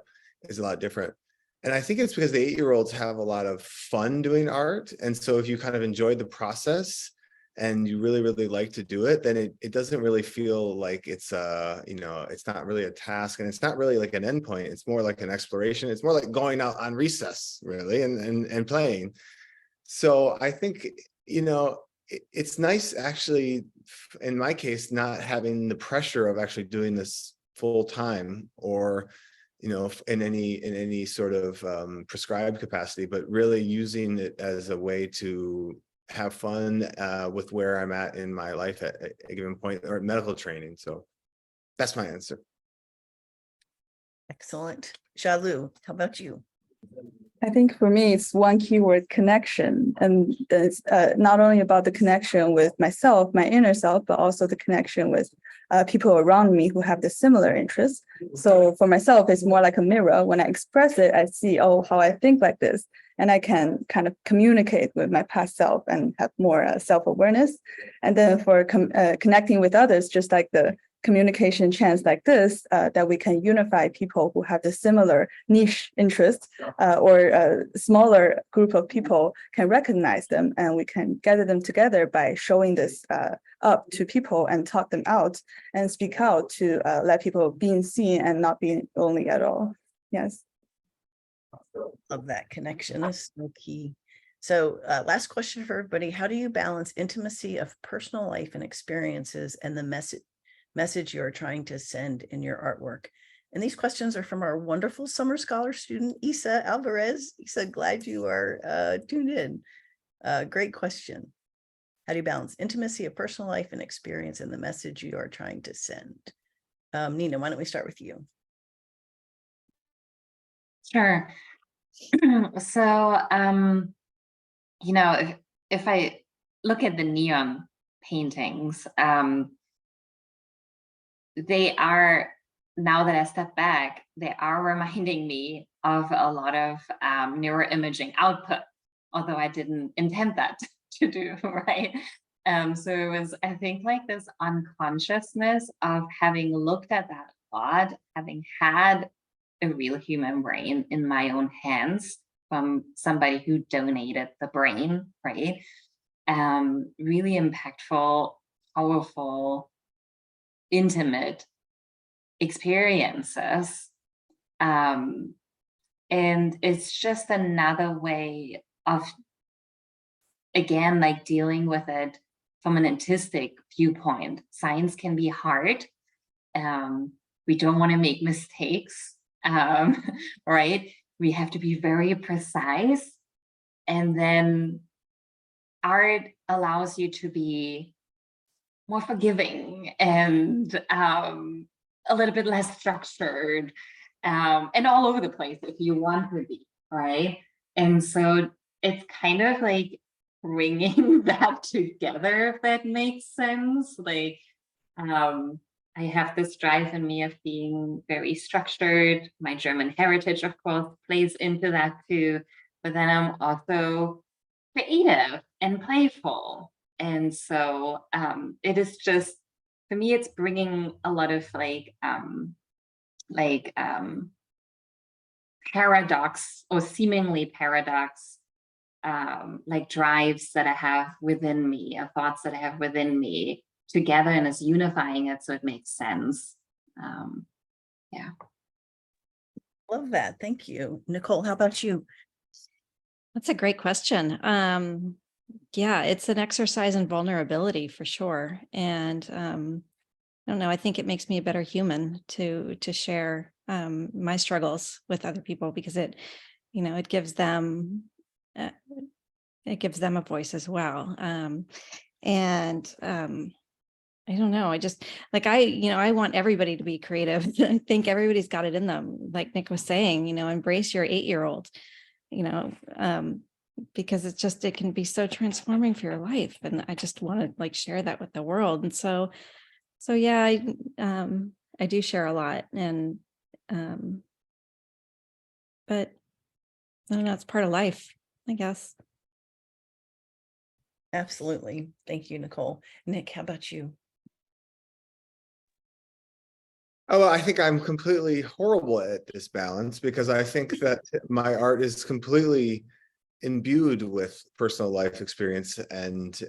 is a lot different. And I think it's because the 8-year-olds have a lot of fun doing art. And so if you kind of enjoy the process and you really, really like to do it, then it doesn't really feel like it's it's not really a task, and it's not really like an endpoint. It's more like an exploration. It's more like going out on recess, really, and playing. So I think, it's nice actually, in my case, not having the pressure of actually doing this full time or, in any sort of prescribed capacity, but really using it as a way to have fun with where I'm at in my life at a given point, or medical training. So that's my answer. Excellent. Jialu, how about you? I think for me, it's one keyword: connection. And it's not only about the connection with myself, my inner self, but also the connection with people around me who have the similar interests. So for myself, it's more like a mirror. When I express it, I see, oh, how I think like this. And I can kind of communicate with my past self and have more self-awareness. And then for connecting with others, just like the communication chance like this, that we can unify people who have the similar niche interests, or a smaller group of people can recognize them, and we can gather them together by showing this up to people and talk them out and speak out to let people being seen and not being lonely at all. Yes. Love that connection is so key. So last question for everybody. How do you balance intimacy of personal life and experiences and the message you're trying to send in your artwork? And these questions are from our wonderful summer scholar student, Isa Alvarez. Isa, glad you are tuned in. Great question. How do you balance intimacy of personal life and experience and the message you are trying to send? Nina, why don't we start with you? Sure. So, if I look at the neon paintings, they are, now that I step back, they are reminding me of a lot of neuroimaging output, although I didn't intend that to do, right? So it was, I think, like this unconsciousness of having looked at that a lot, having had a real human brain in my own hands from somebody who donated the brain, right? Really impactful, powerful, intimate experiences. And it's just another way of, again, like dealing with it from an artistic viewpoint. Science can be hard. We don't want to make mistakes, right? We have to be very precise. And then art allows you to be more forgiving and a little bit less structured, and all over the place if you want to be, right? And so it's kind of like bringing that together, if that makes sense. Like, I have this drive in me of being very structured. My German heritage, of course, plays into that too. But then I'm also creative and playful. And so it is just, for me, it's bringing a lot of paradox or seemingly paradox, like drives that I have within me, or thoughts that I have within me, together and is unifying it so it makes sense. Yeah. Love that. Thank you. Nicole, how about you? That's a great question. Yeah, it's an exercise in vulnerability for sure. And I don't know, I think it makes me a better human to share my struggles with other people, because it, you know, it gives them a voice as well. I don't know. I just like, I want everybody to be creative. I think everybody's got it in them. Like Nick was saying, embrace your 8-year-old, because it can be so transforming for your life. And I just want to like share that with the world. And so yeah, I do share a lot, and but I don't know, it's part of life, I guess. Absolutely. Thank you, Nicole. Nick, how about you? Oh, well, I think I'm completely horrible at this balance, because I think that my art is completely imbued with personal life experience and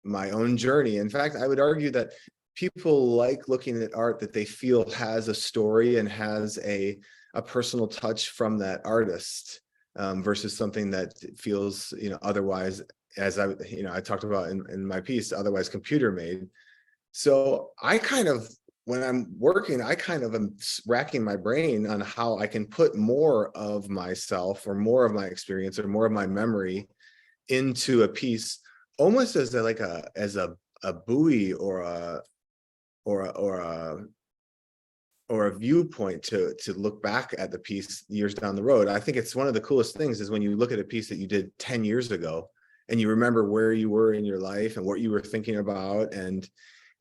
my own journey. In fact, I would argue that people like looking at art that they feel has a story and has a personal touch from that artist, versus something that feels, otherwise, as I talked about in my piece, otherwise computer made. So I kind of, when I'm working, I kind of am racking my brain on how I can put more of myself or more of my experience or more of my memory into a piece, almost as a buoy or a viewpoint to look back at the piece years down the road. I think it's one of the coolest things is when you look at a piece that you did 10 years ago and you remember where you were in your life and what you were thinking about. And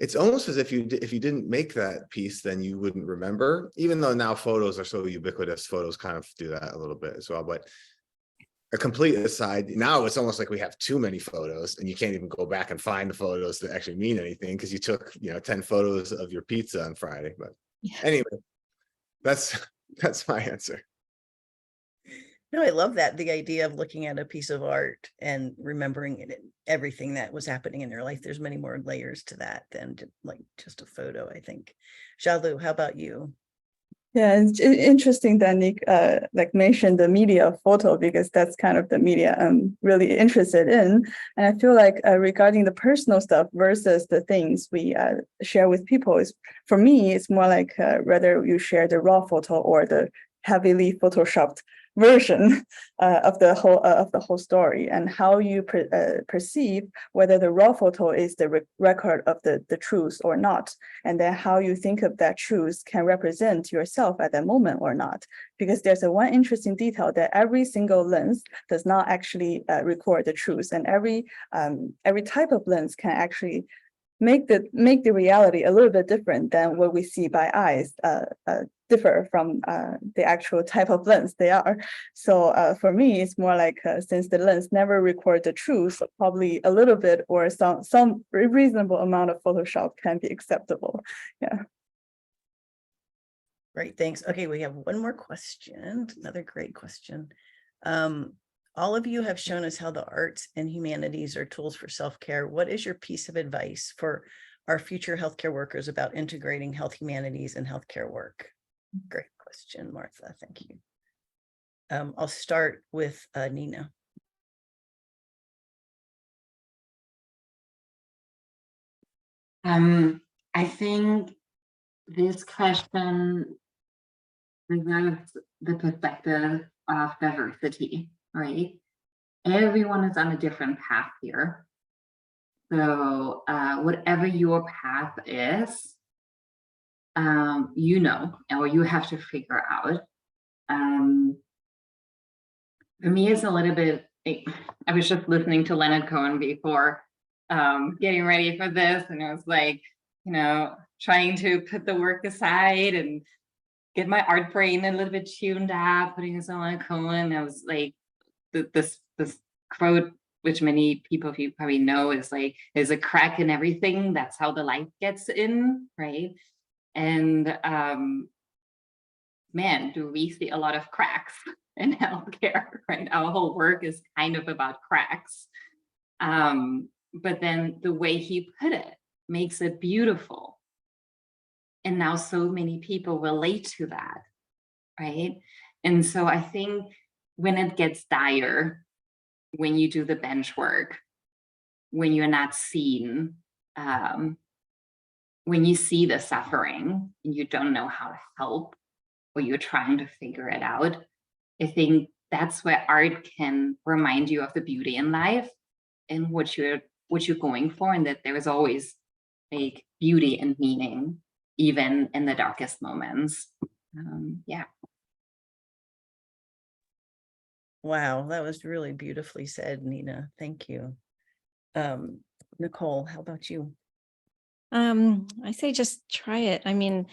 it's almost as if you didn't make that piece, then you wouldn't remember, even though now photos are so ubiquitous. Photos kind of do that a little bit as well. But a complete aside, now it's almost like we have too many photos and you can't even go back and find the photos that actually mean anything because you took 10 photos of your pizza on Friday. But anyway, that's my answer. No, I love that. The idea of looking at a piece of art and remembering it, everything that was happening in your life. There's many more layers to that than just a photo, I think. Jialu, how about you? Yeah, it's interesting that Nick mentioned the media of photo, because that's kind of the media I'm really interested in. And I feel like regarding the personal stuff versus the things we share with people, is for me, it's more like whether you share the raw photo or the heavily photoshopped version of the whole story, and how you perceive whether the raw photo is the record of the truth or not, and then how you think of that truth can represent yourself at that moment or not. Because there's one interesting detail that every single lens does not actually record the truth, and every type of lens can actually make the reality a little bit different than what we see by eyes, differ from the actual type of lens they are. So for me, it's more like since the lens never record the truth, probably a little bit or some reasonable amount of Photoshop can be acceptable. Yeah. Great, thanks. Okay, we have one more question, another great question. All of you have shown us how the arts and humanities are tools for self-care. What is your piece of advice for our future healthcare workers about integrating health humanities and healthcare work? Great question, Martha. Thank you. I'll start with Nina. I think this question deserves the perspective of diversity, right? Everyone is on a different path here. So whatever your path is, or you have to figure out. For me, it's a little bit, I was just listening to Leonard Cohen before getting ready for this, and it was like, trying to put the work aside and get my art brain a little bit tuned up, putting this on Leonard Cohen. I was like, this quote, which many people, if you probably know, is like, there's a crack in everything. That's how the light gets in, right? And man, do we see a lot of cracks in healthcare, right? Our whole work is kind of about cracks. But then the way he put it, makes it beautiful. And now so many people relate to that, right? And so I think when it gets dire, when you do the bench work, when you're not seen, when you see the suffering and you don't know how to help, or you're trying to figure it out, I think that's where art can remind you of the beauty in life and what you're going for, and that there is always like beauty and meaning, even in the darkest moments. Yeah. Wow, that was really beautifully said, Nina. Thank you. Nicole, how about you? I say just try it. I mean,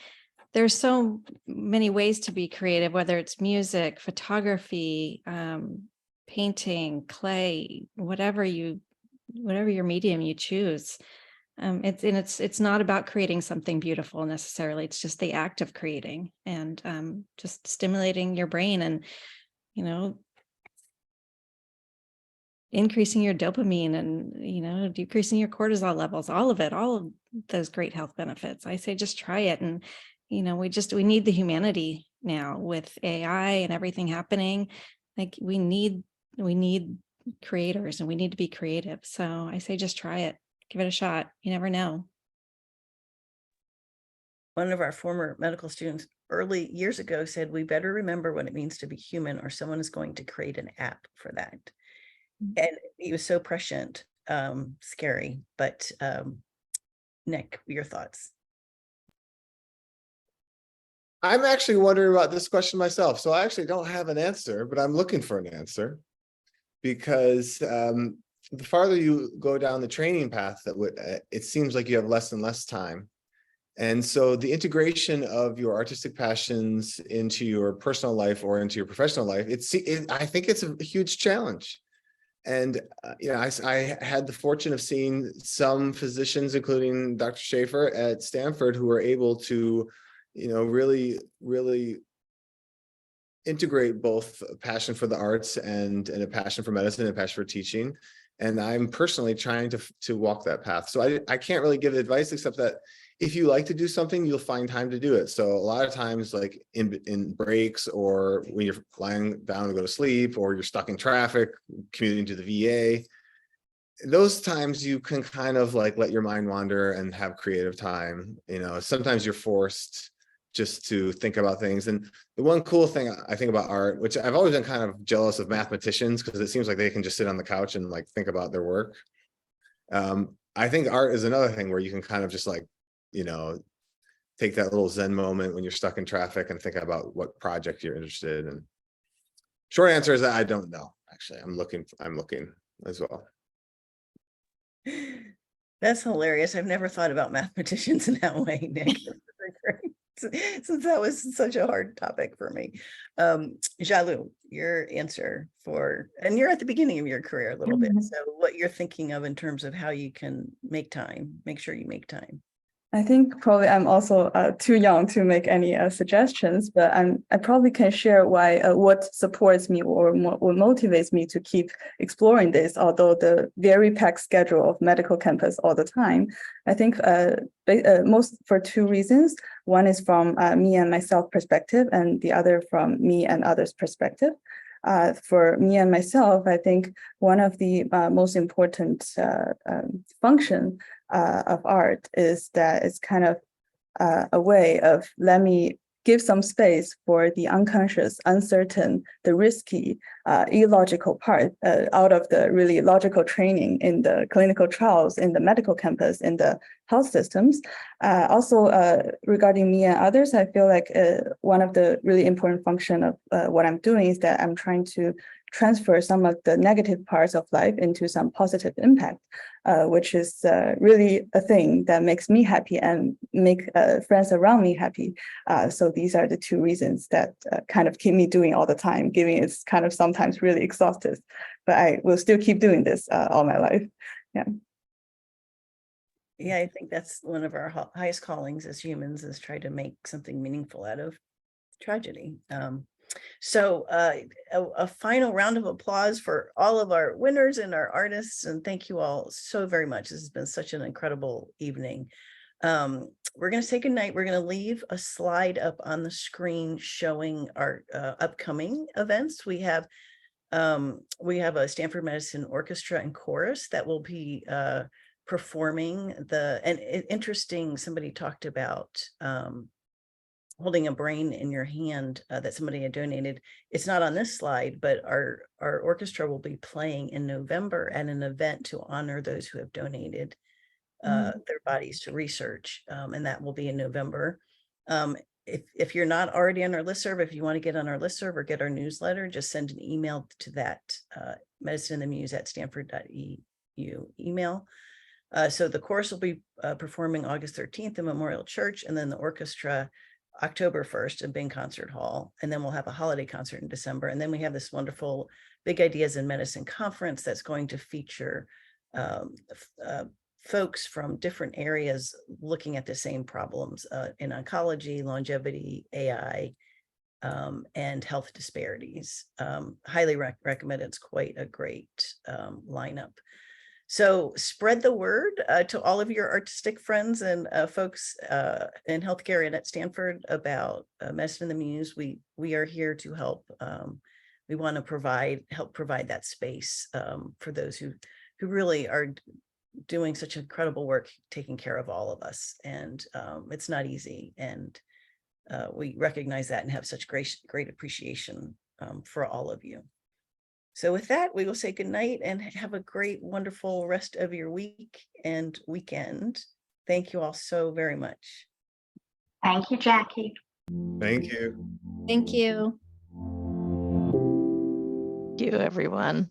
there's so many ways to be creative, whether it's music, photography, painting, clay, whatever your medium you choose. It's not about creating something beautiful necessarily. It's just the act of creating and just stimulating your brain and, you know, increasing your dopamine and, you know, decreasing your cortisol levels, all of those great health benefits. I say just try it. And, you know, we need the humanity now with AI and everything happening. Like we need creators and we need to be creative. So I say just try it, give it a shot. You never know. One of our former medical students early years ago said, we better remember what it means to be human, or someone is going to create an app for that. And he was so prescient, scary, but Nick, your thoughts? I'm actually wondering about this question myself. So I actually don't have an answer, but I'm looking for an answer because the farther you go down the training path, it seems like you have less and less time. And so the integration of your artistic passions into your personal life or into your professional life, I think it's a huge challenge. And you know, I had the fortune of seeing some physicians, including Dr. Shafer at Stanford, who were able to, you know, really integrate both a passion for the arts and a passion for medicine and a passion for teaching. And I'm personally trying to walk that path. So I can't really give advice except that if you like to do something, you'll find time to do it. So a lot of times, like in breaks or when you're lying down to go to sleep or you're stuck in traffic, commuting to the VA, those times you can kind of like let your mind wander and have creative time. You know, sometimes you're forced just to think about things. And the one cool thing I think about art, which I've always been kind of jealous of mathematicians because it seems like they can just sit on the couch and like think about their work. I think art is another thing where you can kind of just like, you know, take that little Zen moment when you're stuck in traffic and think about what project you're interested in. Short answer is that I don't know. Actually, I'm looking as well. That's hilarious. I've never thought about mathematicians in that way, Nick. Since that was such a hard topic for me. Jialu, your answer and you're at the beginning of your career a little bit. So what you're thinking of in terms of how you can make sure you make time. I think probably I'm also too young to make any suggestions, but I probably can share why what supports me or what motivates me to keep exploring this, although the very packed schedule of medical campus all the time. I think most for two reasons. One is from me and myself perspective, and the other from me and others perspective. For me and myself, I think one of the most important function of art is that it's kind of a way of let me give some space for the unconscious, uncertain, the risky, illogical part out of the really logical training in the clinical trials, in the medical campus, in the health systems. Also, regarding me and others, I feel like one of the really important function of what I'm doing is that I'm trying to transfer some of the negative parts of life into some positive impact, which is really a thing that makes me happy and make friends around me happy. So these are the two reasons that kind of keep me doing all the time, giving it's kind of sometimes really exhaustive, but I will still keep doing this all my life. Yeah. Yeah, I think that's one of our highest callings as humans, is try to make something meaningful out of tragedy. So a final round of applause for all of our winners and our artists. And thank you all so very much. This has been such an incredible evening. We're going to say goodnight. We're going to leave a slide up on the screen showing our upcoming events. We have a Stanford Medicine Orchestra and Chorus that will be performing interesting, somebody talked about holding a brain in your hand that somebody had donated. It's not on this slide, but our orchestra will be playing in November at an event to honor those who have donated their bodies to research, and that will be in November. If you're not already on our listserv, if you want to get on our listserv or get our newsletter, just send an email to that medicine in the muse at stanford.edu email. So the chorus will be performing August 13th in Memorial Church, and then the orchestra October 1st in Bing Concert Hall. And then we'll have a holiday concert in December. And then we have this wonderful Big Ideas in Medicine conference that's going to feature folks from different areas looking at the same problems in oncology, longevity, AI, and health disparities. Highly recommend. It's quite a great lineup. So spread the word to all of your artistic friends and folks in healthcare and at Stanford about Medicine in the Muse. We are here to help. We want to help provide that space for those who really are doing such incredible work, taking care of all of us. And it's not easy. And we recognize that and have such great appreciation for all of you. So with that, we will say goodnight and have a great, wonderful rest of your week and weekend. Thank you all so very much. Thank you, Jackie. Thank you. Thank you. Thank you, everyone.